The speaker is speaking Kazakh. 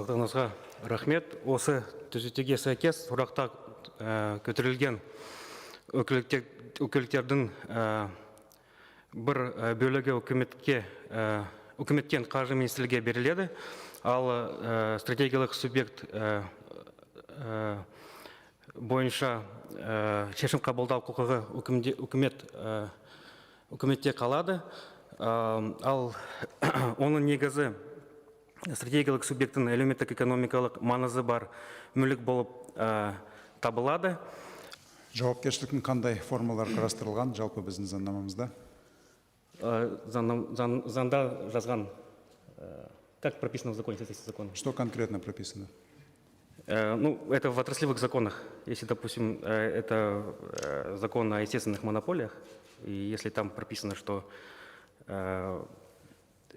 Сұрақтарыңызға рахмет. Осы түзетуге сәйкес сұрақта көтерілген өкілдердің бір бөлігі үкіметтен қаржы министрліге беріледі, ал стратегиялық субъект бойынша шешім қабылдау құқығы үкіметте қалады. Ал оның негізі стратегиялық субъекттің әлеуметтік экономикалық маңызы бар мүлік болып табылады. Жауапкершіліктің қандай формалар қарастырылған жалпы біздің заңнамамызда? Заңда жазған, как прописано в законе, соответственно, закон. Что конкретно прописано? Ну, это в отраслевых законах. Если, допустим, это закон о естественных монополиях, и если там прописано, что